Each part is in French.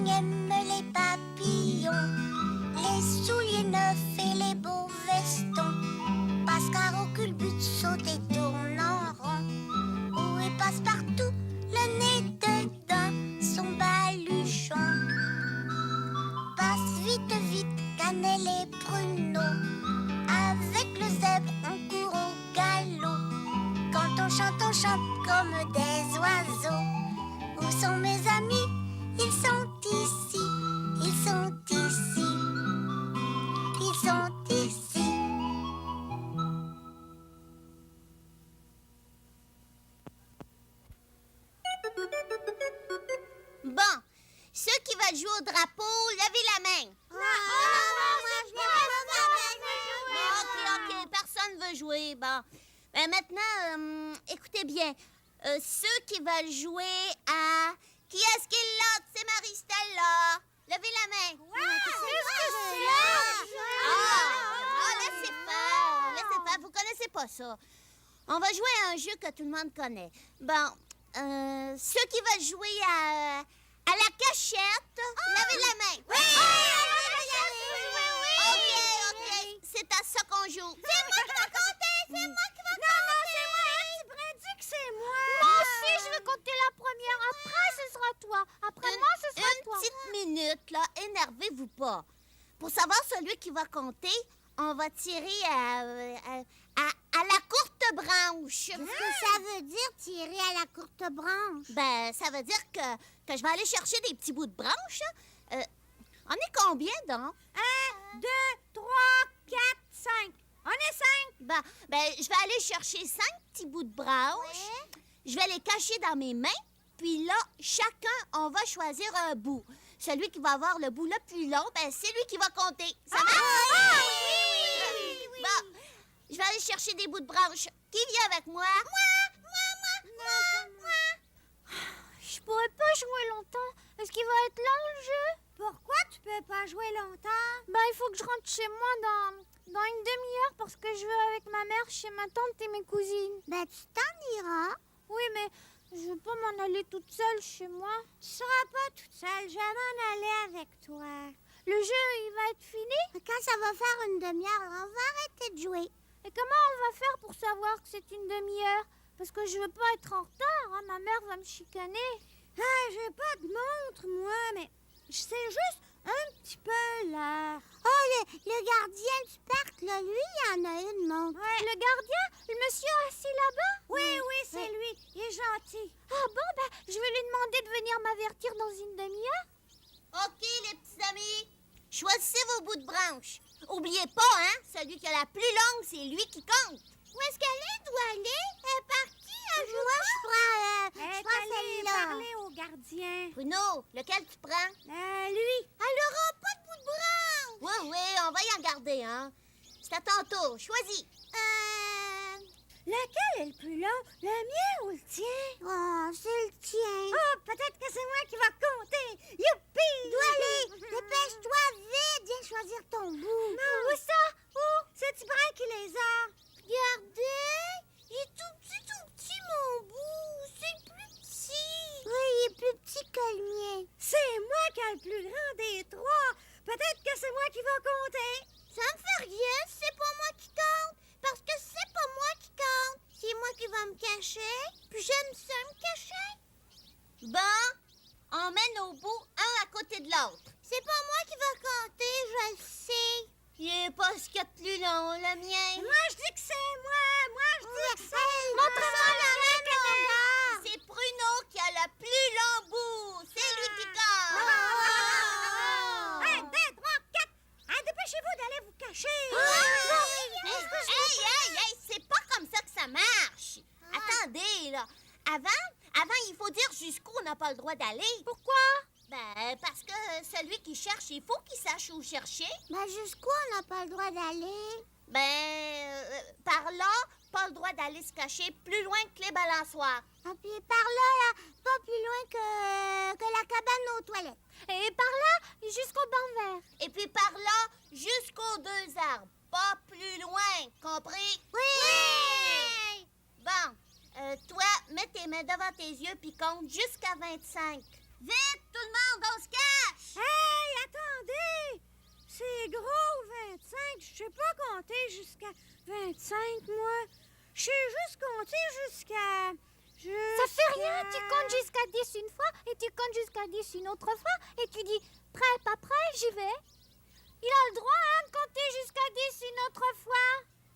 montagne aime les papillons, les souliers neufs et les beaux vestons. Passecarreau culbute, saute et tourne en rond. Où il passe partout, le nez dedans, son baluchon. Passe vite, vite, cannelle et pruneau. Avec le zèbre, on court au galop. Quand on chante comme des oiseaux. Où sont mes amis? Ils sont ici, ils sont ici, ils sont ici. Bon, ceux qui veulent jouer au drapeau, levez la main. Ok, personne veut jouer. Bon, ben maintenant, écoutez bien. Ceux qui veulent jouer à... Qui est-ce qui est là? C'est Marie-Stella. Levez la main. Laissez faire. Vous connaissez pas ça. On va jouer à un jeu que tout le monde connaît. Bon, ceux qui veulent jouer à la cachette, levez la main. Oui! OK. C'est à ça qu'on joue. C'est moi qui va compter. C'est moi qui va compter. Non, c'est moi. Tu pourrais dire que c'est moi. Moi aussi, je vais compter la première. Après, ce sera toi. Après moi, ce sera toi. Une petite minute, là. Énervez-vous pas. Pour savoir celui qui va compter, on va tirer à la courte branche. Qu'est-ce que ça veut dire, tirer à la courte branche? Ben, ça veut dire que je vais aller chercher des petits bouts de branche. On est combien, donc? 1, 2, 3, 4, 5. On est 5. Ben, je vais aller chercher 5 petits bouts de branche. Je vais les cacher dans mes mains. Puis là, chacun, on va choisir un bout. Celui qui va avoir le bout le plus long, ben, c'est lui qui va compter. Ça marche? Oui. Bon, je vais aller chercher des bouts de branche. Qui vient avec moi? Je pourrais pas jouer longtemps. Est-ce qu'il va être long, le jeu? Pourquoi tu peux pas jouer longtemps? Ben, il faut que je rentre chez moi dans une demi-heure parce que je vais avec ma mère chez ma tante et mes cousines. Ben, tu t'en iras. Oui, mais je veux pas m'en aller toute seule chez moi. Tu seras pas toute seule. Je vais m'en aller avec toi. Le jeu, il va être fini? Quand ça va faire une demi-heure, on va arrêter de jouer. Et comment on va faire pour savoir que c'est une demi-heure? Parce que je veux pas être en retard, hein? Ma mère va me chicaner. Ah, j'ai pas de montre, moi, mais je sais juste un petit peu l'heure. Oh, le gardien du parc, là, lui, il en a une montre. Ouais. Le gardien? Le monsieur assis là-bas? Oui, c'est lui. Il est gentil. Ah bon, ben, je vais lui demander de venir m'avertir dans une demi-heure. OK, les petits amis. Choisissez vos bouts de branche. Oubliez pas, hein, celui qui a la plus longue, c'est lui qui compte. Où est-ce qu'elle est, doit aller? Par qui? Moi, je prends celle-là. Parler au gardien. Bruno, lequel tu prends? Lui. Elle aura pas de bout de branche. Oui, on va y en garder, hein. C'est à ton tour. Choisis. Lequel est le plus long? Le mien ou le tien? Oh, c'est le tien. Oh, peut-être que c'est moi qui va compter. Youpi! Doualé, dépêche-toi, vite, viens choisir ton bout. Non. Où ça? Où? C'est Tibrin qui les a. Regardez, il est tout petit, mon bout. C'est plus petit. Oui, il est plus petit que le mien. C'est moi qui ai le plus grand des trois. Peut-être que c'est moi qui va compter. Ça me fait rien, c'est pas moi qui compte. Parce que c'est pas moi qui compte. C'est moi qui va me cacher. Puis j'aime ça me cacher. Bon, on met nos bouts un à côté de l'autre. C'est pas moi qui va compter, je le sais. Il est pas ce qu'il y a de plus long, le mien. Moi, je dis que c'est moi. Moi, je dis que c'est moi. Montre-moi la même longueur. C'est Bruno qui a le plus long bout. C'est lui qui compte. 1, 2, 3, 4. Ah, dépêchez-vous d'aller vous cacher. Hey, c'est pas comme ça que ça marche. Attendez, là. Avant, il faut dire jusqu'où on n'a pas le droit d'aller. Pourquoi? Ben, parce que celui qui cherche, il faut qu'il sache où chercher. Ben, jusqu'où on n'a pas le droit d'aller? Ben, par là, pas le droit d'aller se cacher plus loin que les balançoires. Ah, puis par là, pas plus loin que la cabane aux toilettes. Et par là, jusqu'au banc vert. Et puis par là, jusqu'aux 2 arbres. Pas plus loin, compris? Oui! Bon, toi, mets tes mains devant tes yeux puis compte jusqu'à 25. Vite, tout le monde, on se cache! Hey, attendez! C'est gros, 25. Je sais pas compter jusqu'à 25, moi. Je sais juste compter jusqu'à... Ça fait rien, tu comptes jusqu'à 10 une fois et tu comptes jusqu'à 10 une autre fois et tu dis prêt, pas prêt, j'y vais. Il a le droit de compter jusqu'à 10 une autre fois.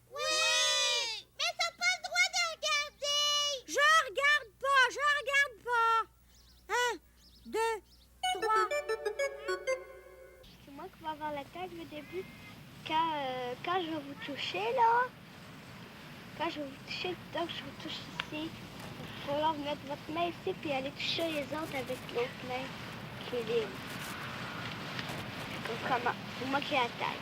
Oui! Mais t'as pas le droit de regarder! Je regarde pas. 1, 2, 3. C'est moi qui vais avoir la tête au début. Quand je vais vous toucher, là, quand je vais vous toucher, donc je vous touche ici. Il va falloir mettre votre main ici puis aller toucher les autres avec l'autre main qui est libre. Donc, comment? C'est moi qui ai la tête.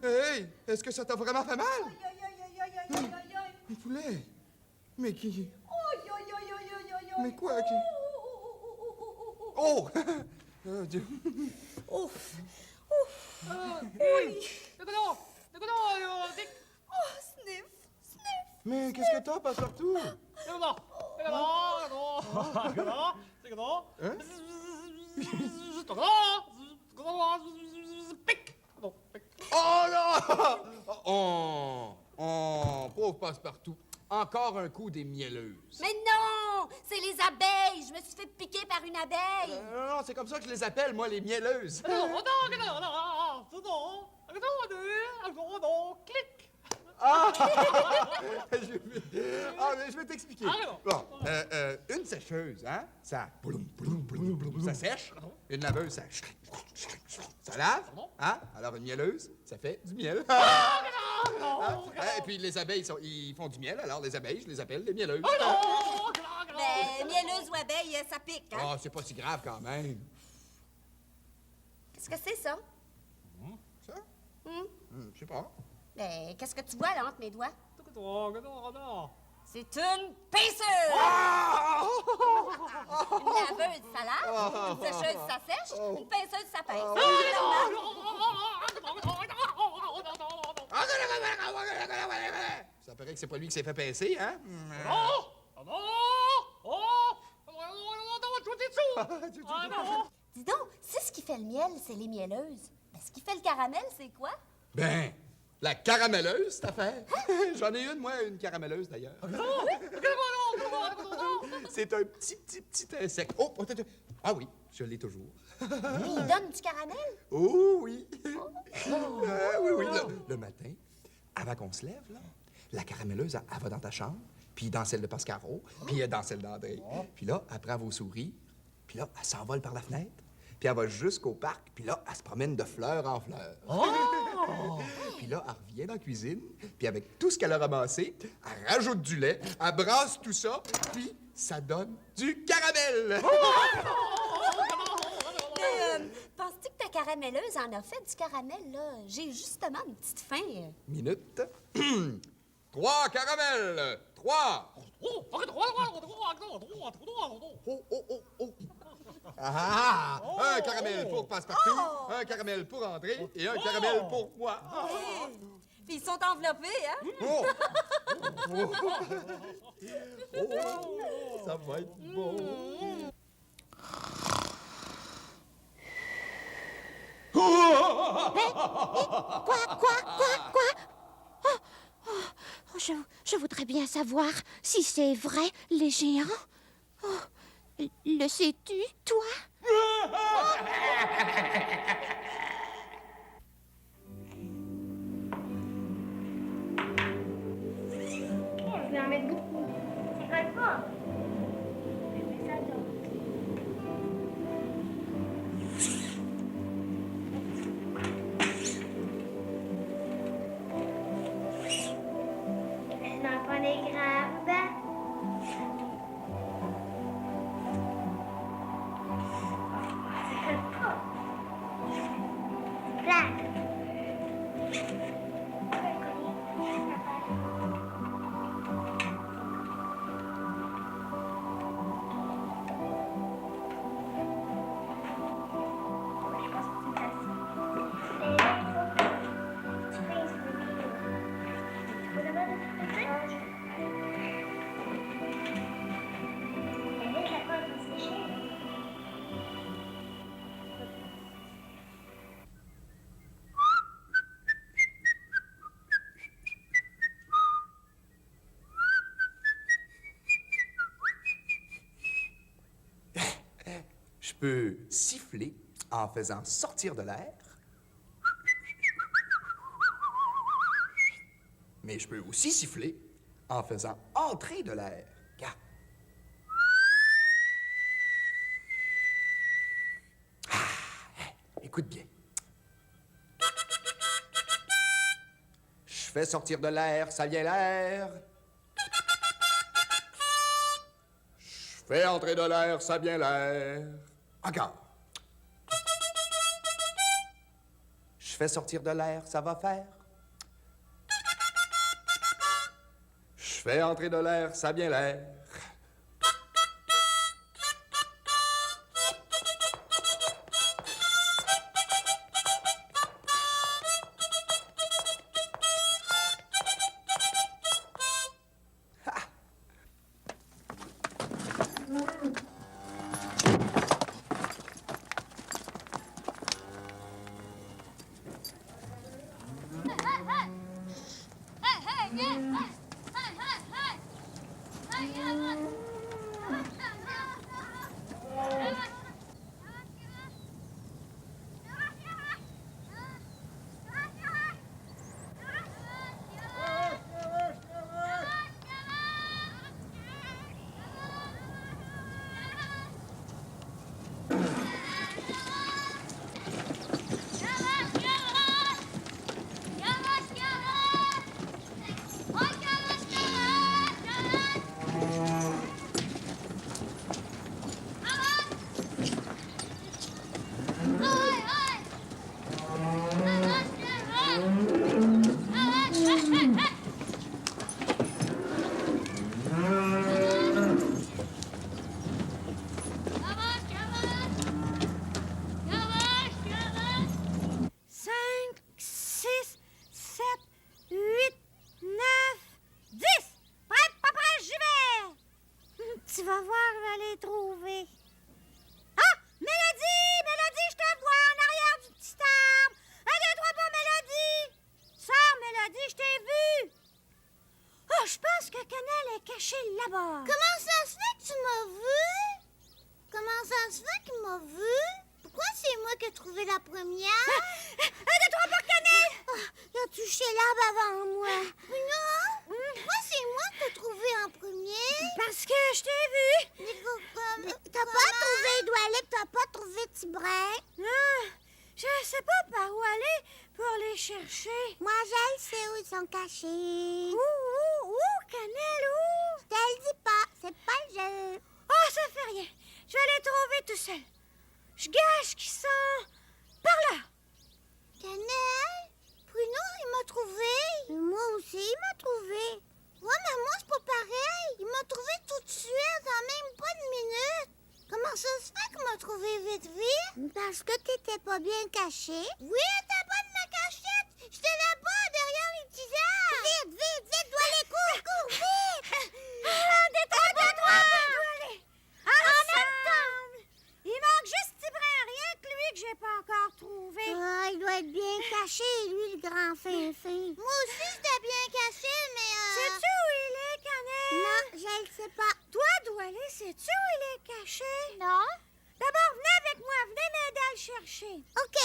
Hey, est-ce que ça t'a vraiment fait mal? Un poulet? Mais qui? Mais quoi? Qui? Oh! Dieu. Mais qu'est-ce que t'as, Passepartout? Hein? Oh non! Oh, pauvre Passepartout. Encore un coup des mielleuses. Mais non! C'est les abeilles! Je me suis fait piquer par une abeille! Non, c'est comme ça que je les appelle, moi, les mielleuses. Clic! Ah! Mais je vais t'expliquer. Bon, une sécheuse, hein, ça... ça sèche. Une laveuse, ça lave. Hein? Alors, une mielleuse, ça fait du miel. Et puis, les abeilles, ils font du miel. Alors, les abeilles, je les appelle les mielleuses. Mais mielleuse ou abeille, ça pique, hein? Ah, c'est pas si grave quand même. Qu'est-ce que c'est, ça? Ça? Je sais pas. Ben, qu'est-ce que tu vois, là, entre mes doigts? C'est une pinceuse! Une laveuse, ça lave. Une sécheuse, ça sèche. Une pinceuse, ça pince. Ça paraît que c'est pas lui qui s'est fait pincer, hein? Dis donc, c'est ce qui fait le miel, c'est les mielleuses. Ben, ce qui fait le caramel, c'est quoi? Ben, la caramelleuse, cette affaire. J'en ai une, moi, une caramelleuse, d'ailleurs. C'est un petit insecte. Oh, attends. Ah oui, je l'ai toujours. Il donne du caramel? Oh oui. Oui. Le matin, avant qu'on se lève, là, la caramelleuse, elle va dans ta chambre, puis dans celle de Pascaro, puis dans celle d'André. Puis là, elle prend vos souris, puis là, elle s'envole par la fenêtre, puis elle va jusqu'au parc, puis là, elle se promène de fleur en fleur. Puis là, elle revient dans la cuisine, puis avec tout ce qu'elle a ramassé, elle rajoute du lait, elle brasse tout ça, puis ça donne du caramel. Mais, penses-tu que ta caramelleuse en a fait du caramel, là? J'ai justement une petite faim. Minute. 3 caramels. 3. Oh. Ah! Un caramel pour Passepartout, un caramel pour André et un caramel pour moi. Puis ils sont enveloppés, hein? Ça va être bon. Je voudrais bien savoir si c'est vrai, les géants. Oh, le sais-tu, toi? Je vais en mettre beaucoup. C'est vrai pas. Mais ça donne. peux siffler en faisant sortir de l'air. Mais je peux aussi siffler en faisant entrer de l'air. Regarde. Écoute bien. Je fais sortir de l'air, ça vient l'air. Je fais entrer de l'air, ça vient l'air. Encore. Je fais sortir de l'air, ça va faire. Je fais entrer de l'air, ça vient l'air. Tu vas voir, je vais les trouver. Ah! Mélodie! Mélodie, je te vois en arrière du petit arbre. 1, 2, 3, pas Mélodie! Sors, Mélodie, je t'ai vue. Oh, je pense que Cannelle est cachée là-bas. Comment ça se fait que tu m'as vu? Comment ça se fait qu'il m'a vu? Pourquoi c'est moi qui ai trouvé la première? 1, 2, 3, pas Cannelle! Il a touché l'arbre avant moi. Non? Pourquoi c'est moi qui ai trouvé en premier? Parce que je t'ai vue. T'as pas trouvé Doualé, t'as pas trouvé Tibrin? Ah, je sais pas par où aller pour les chercher. Moi, je sais où ils sont cachés. Où, Cannelle, où? Je te le dis pas, c'est pas le jeu. Oh, ça fait rien. Je vais les trouver tout seul. Je gage qu'ils sont par là. Cannelle? Bruno, il m'a trouvé. Moi aussi, il m'a trouvé. Ouais, mais moi, c'est pas pareil. Il m'a trouvé tout de suite, en même pas de minute. Comment ça se fait qu'il m'a trouvé vite, vite? Parce que t'étais pas bien caché. Oui, t'es pas de ma cachette. J'étais là-bas, derrière les petits arbres. Vite, vite, vite, dois aller, cours, vite. Détroi. Ensemble. Il manque juste Tibrin, rien que lui que j'ai pas encore trouvé. Ah, il doit être bien caché, lui, le grand fin. Moi aussi, j'étais bien caché, mais... Sais-tu où il est, Cannelle? Non, je le sais pas. Toi, Doualé, sais-tu où il est caché? Non? D'abord, venez avec moi, venez m'aider à le chercher. OK.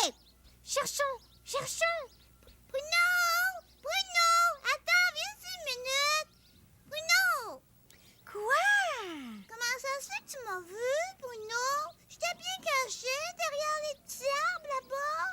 Cherchons. Bruno! Attends, viens ici une minute. Bruno! Quoi? Comment ça se fait que tu m'as vu, Bruno? J'étais bien caché derrière les petits arbres là-bas.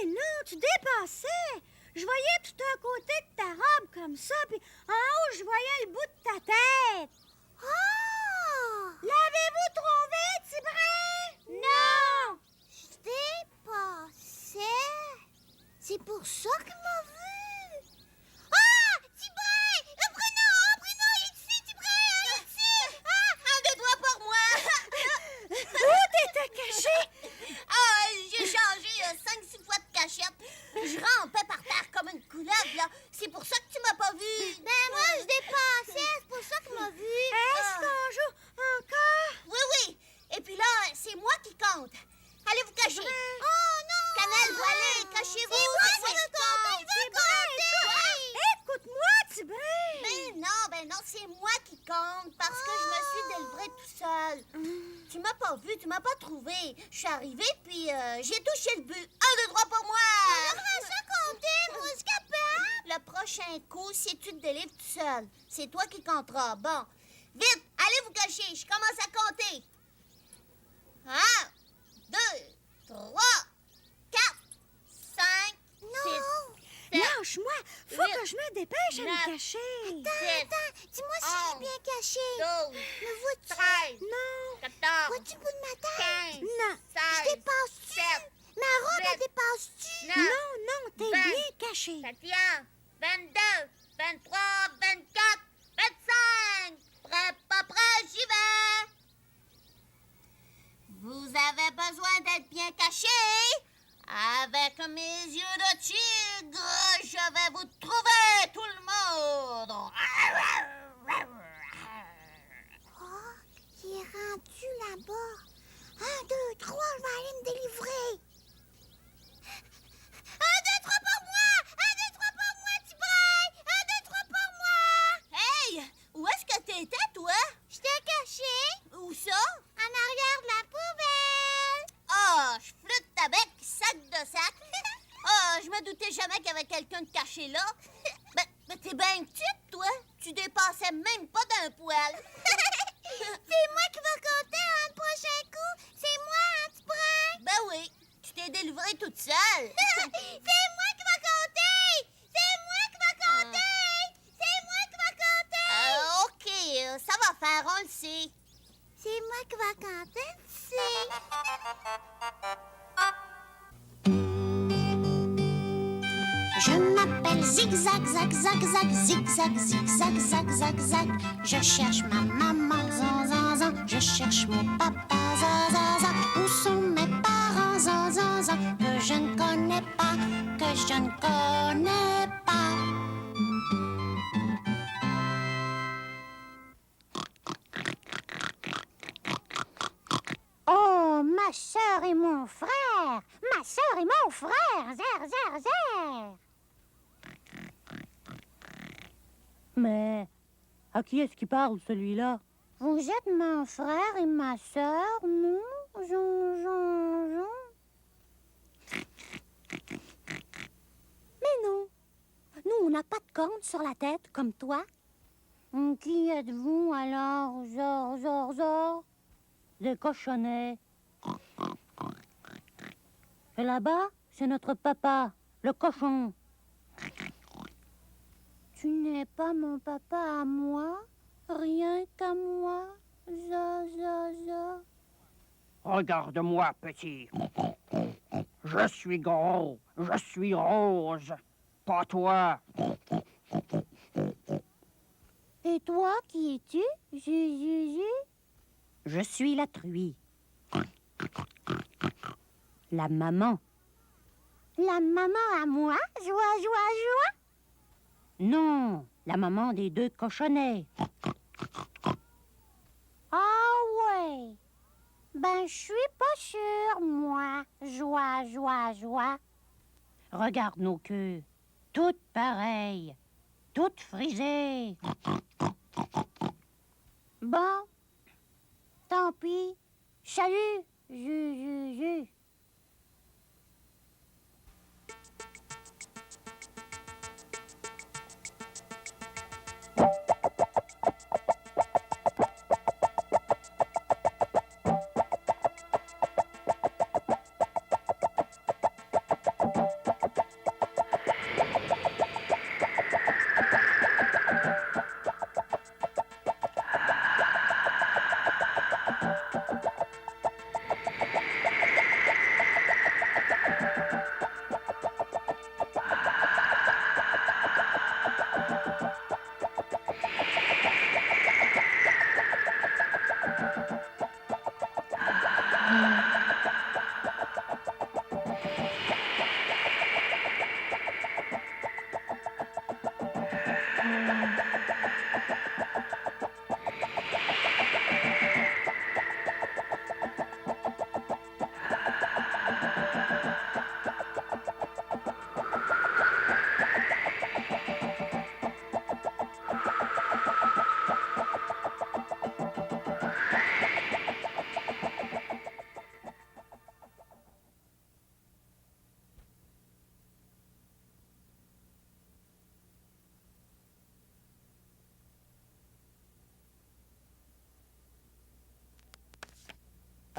Eh non, tu dépassais. Je voyais tout un côté de ta robe comme ça, puis en haut, je voyais le bout de ta tête. Ah! L'avez-vous trouvé, Tibrin? Non! Je dépassais. C'est pour ça qu'il m'a vu. Ah! Tibrin! Bruno, il est ici, Tibrin! Il est ici! Un, 2, 3 pour moi! Où t'étais caché? Ah, j'ai changé 5-6 fois de cachette. Je rampais par terre comme une couleuvre, là. C'est pour ça que tu m'as pas vu. Ben moi, je dépassais. C'est pour ça qu'il m'a vu. Est-ce qu'on joue encore? Oui. Et puis là, c'est moi qui compte. Allez vous cacher. Oh non! Cannelle, Doualé, cachez-vous. C'est moi qui je veux compter, compte. je veux compter! Écoute-moi, Tibrin. Ben non, c'est moi qui compte parce que je me suis délivrée tout seul. Tu m'as pas pas vu, tu m'as pas trouvé. Je suis arrivée, puis j'ai touché le but. 1, 2, 3 pour moi! J'aimerais ça compter, moi, je suis capable. Le prochain coup, si tu te délivres tout seul, c'est toi qui compteras. Bon, vite, allez vous cacher, je commence à compter. 1, 2, 3, 4, 5, 6, Lâche-moi! Faut huit, que je me dépêche à neuf, me cacher. Attends, dis-moi si je suis bien cachée. 12, Me vois-tu? 13, Non, 14, Vois-tu le bout de ma tête? 15, non, 16, Je dépasse-tu? 7, Ma robe, elle huit, dépasse-tu? 9, non, t'es 20, bien caché. 21, 22, 23, 24, 25. Prêt, pas prêt, j'y vais. Vous avez besoin d'être bien caché. Avec mes yeux de tigre, je vais vous trouver, tout le monde. Oh, il est rendu là-bas. 1, 2, 3, je vais aller me délivrer. 1, 2, 3 pour moi! 1, 2, 3 pour moi, Tibré! 1, 2, 3 pour moi! Hey, où est-ce que t'étais, toi? J'étais cachée Où ça? en arrière de la poubelle. Ah, je flûte avec sac de sac. Ah, je me doutais jamais qu'il y avait quelqu'un de caché là. Ben, t'es bien petite, toi. Tu dépassais même pas d'un poil. C'est moi qui vais compter le prochain coup. C'est moi, hein, Tibré? Ben oui, tu t'es délivrée toute seule. C'est moi qui vais compter! C'est moi qui vais compter! C'est moi qui vais compter! OK, ça va faire, on le sait. C'est moi qui vais compter, c'est... Je m'appelle Zigzag, zag, zag, zag, zigzag, zigzag, zag, zag, zag. Je cherche ma maman, zan, zan, zan. Je cherche mon papa, zan, zan, zan. Où sont mes parents, zan, zan, zan. Que je ne connais pas, que je ne connais pas. Oh, ma sœur et mon frère! Ma sœur et mon frère! Zer, zer, zer! Mais à qui est-ce qu'il parle, celui-là? Vous êtes mon frère et ma sœur, non? Jean, Jean, Jean. Mais non. Nous, on n'a pas de cornes sur la tête, comme toi. Qui êtes-vous alors, Zor, Zor, Zor? Des cochonnets. Et là-bas, c'est notre papa, le cochon. Tu n'es pas mon papa à moi? Rien qu'à moi? Za, za, za. Regarde-moi, petit. Je suis gros, je suis rose. Pas toi. Et toi, qui es-tu? Juju. Je suis la truie. La maman. La maman à moi? Joie, joie, joie? Non, la maman des deux cochonnets. Ah ouais. Ben, je suis pas sûre, moi. Joie, joie, joie. Regarde nos queues. Toutes pareilles. Toutes frisées. Bon. Tant pis. Salut, Juju.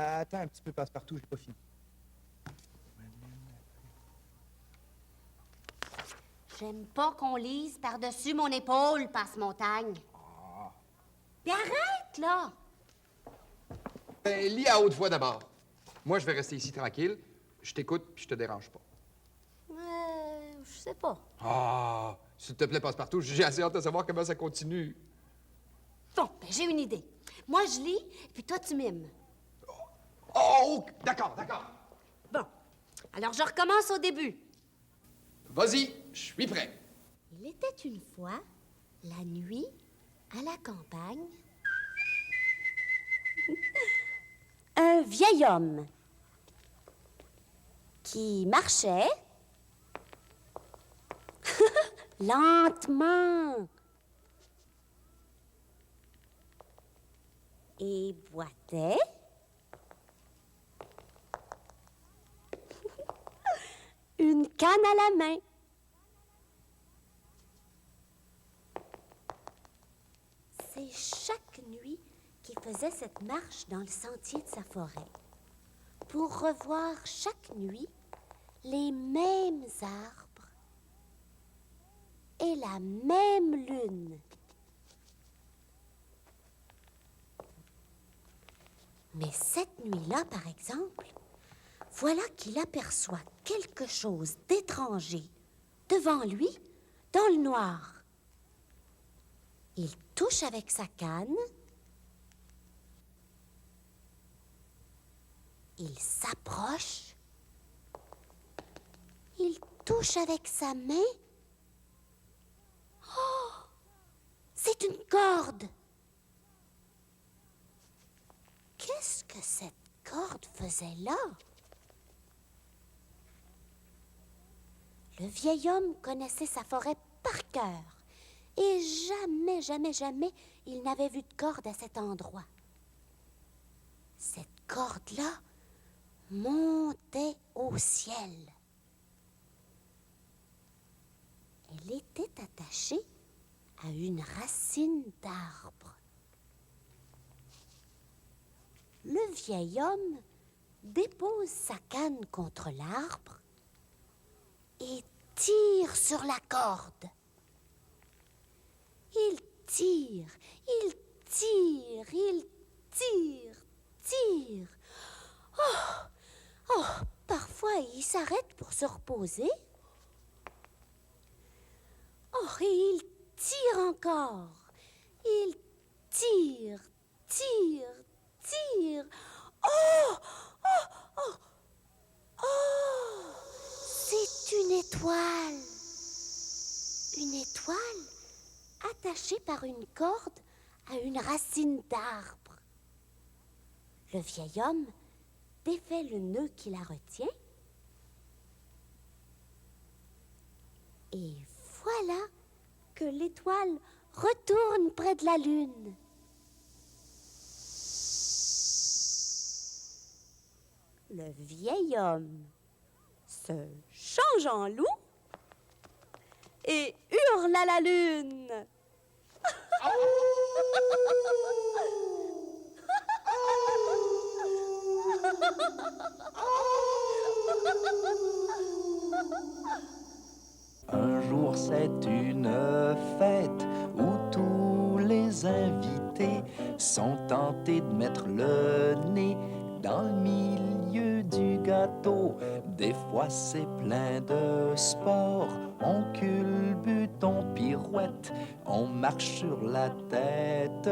Attends un petit peu, Passepartout, j'ai pas fini. J'aime pas qu'on lise par-dessus mon épaule, Passe-Montagne. Puis arrête, là! Ben, lis à haute voix d'abord. Moi, je vais rester ici tranquille. Je t'écoute, puis je te dérange pas. Je sais pas. Ah, s'il te plaît, Passepartout, j'ai assez hâte de savoir comment ça continue. Bon, ben j'ai une idée. Moi, je lis, puis toi, tu mimes. Oh, d'accord, d'accord. Bon, alors je recommence au début. Vas-y, je suis prêt. Il était une fois, la nuit, à la campagne, un vieil homme qui marchait lentement et boitait une canne à la main. C'est chaque nuit qu'il faisait cette marche dans le sentier de sa forêt pour revoir chaque nuit les mêmes arbres et la même lune. Mais cette nuit-là, par exemple, voilà qu'il aperçoit quelque chose d'étranger devant lui dans le noir. Il touche avec sa canne. Il s'approche. Il touche avec sa main. Oh! C'est une corde. Qu'est-ce que cette corde faisait là? Le vieil homme connaissait sa forêt par cœur. Et jamais, jamais, jamais, il n'avait vu de corde à cet endroit. Cette corde-là montait au ciel. Elle était attachée à une racine d'arbre. Le vieil homme dépose sa canne contre l'arbre et tire sur la corde. Il tire, il tire, il tire, tire. Oh, parfois il s'arrête pour se reposer. Oh, et il tire encore. Il tire, tire, tire. Oh, oh, oh, oh, c'est une étoile. Une étoile attachée par une corde à une racine d'arbre. Le vieil homme défait le nœud qui la retient. Et voilà que l'étoile retourne près de la lune. Le vieil homme se change en loup et hurle à la lune. Un jour c'est une fête où tous les invités sont tentés de mettre le nez dans le milieu du gâteau. Des fois c'est plein de sport, on culbute, on pirouette, on marche sur la tête,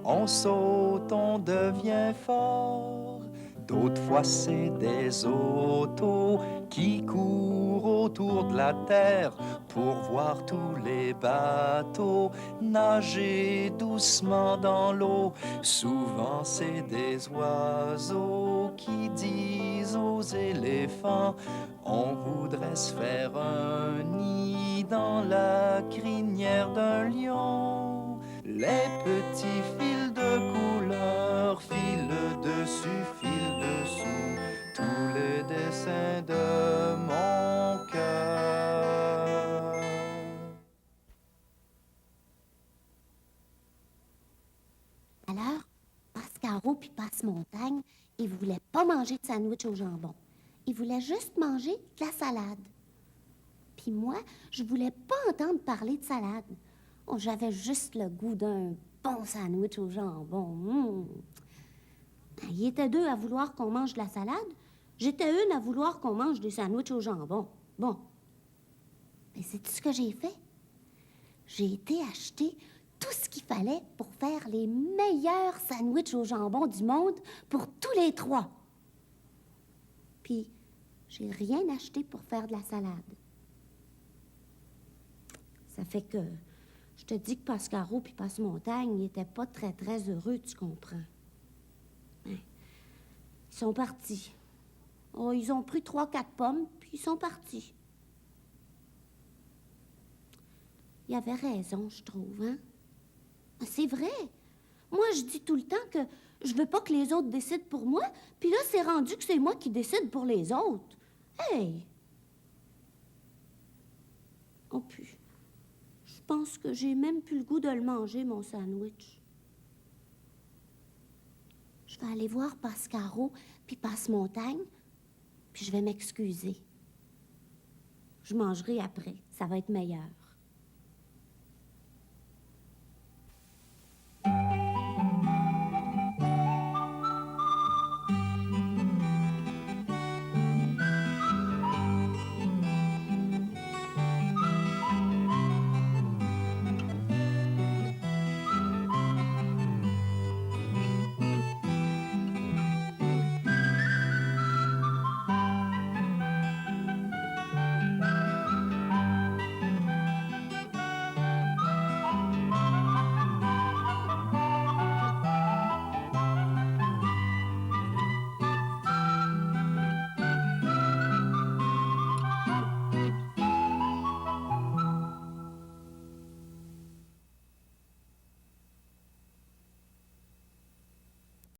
on saute, on devient fort. D'autres fois c'est des autos qui courent autour de la terre pour voir tous les bateaux nager doucement dans l'eau. Souvent c'est des oiseaux qui disent aux éléphants: on voudrait se faire un nid dans la crinière d'un lion. Les petits fils de couleur filent dessus, filent dessous tous les dessins de mon cœur. Alors, Pascaro puis Passe-Montagne, il voulait pas manger de sandwich au jambon. Il voulait juste manger de la salade. Puis moi, je voulais pas entendre parler de salade. Oh, j'avais juste le goût d'un bon sandwich au jambon. Il était deux à vouloir qu'on mange de la salade. J'étais une à vouloir qu'on mange des sandwichs au jambon. Bon. Mais c'est tout ce que j'ai fait. J'ai été acheter tout ce qu'il fallait pour faire les meilleurs sandwichs au jambon du monde pour tous les trois. Puis, j'ai rien acheté pour faire de la salade. Ça fait que je te dis que Pascaro puis Passe-Montagne n'étaient pas très, très heureux, tu comprends. Ils sont partis. Oh, ils ont pris 3-4 pommes, puis ils sont partis. Il avait raison, je trouve, hein? C'est vrai. Moi, je dis tout le temps que je veux pas que les autres décident pour moi, puis là, c'est rendu que c'est moi qui décide pour les autres. Hey! Oh, puis, je pense que j'ai même plus le goût de le manger, mon sandwich. Je vais aller voir Pascaro puis Passe-Montagne, puis je vais m'excuser. Je mangerai après, ça va être meilleur.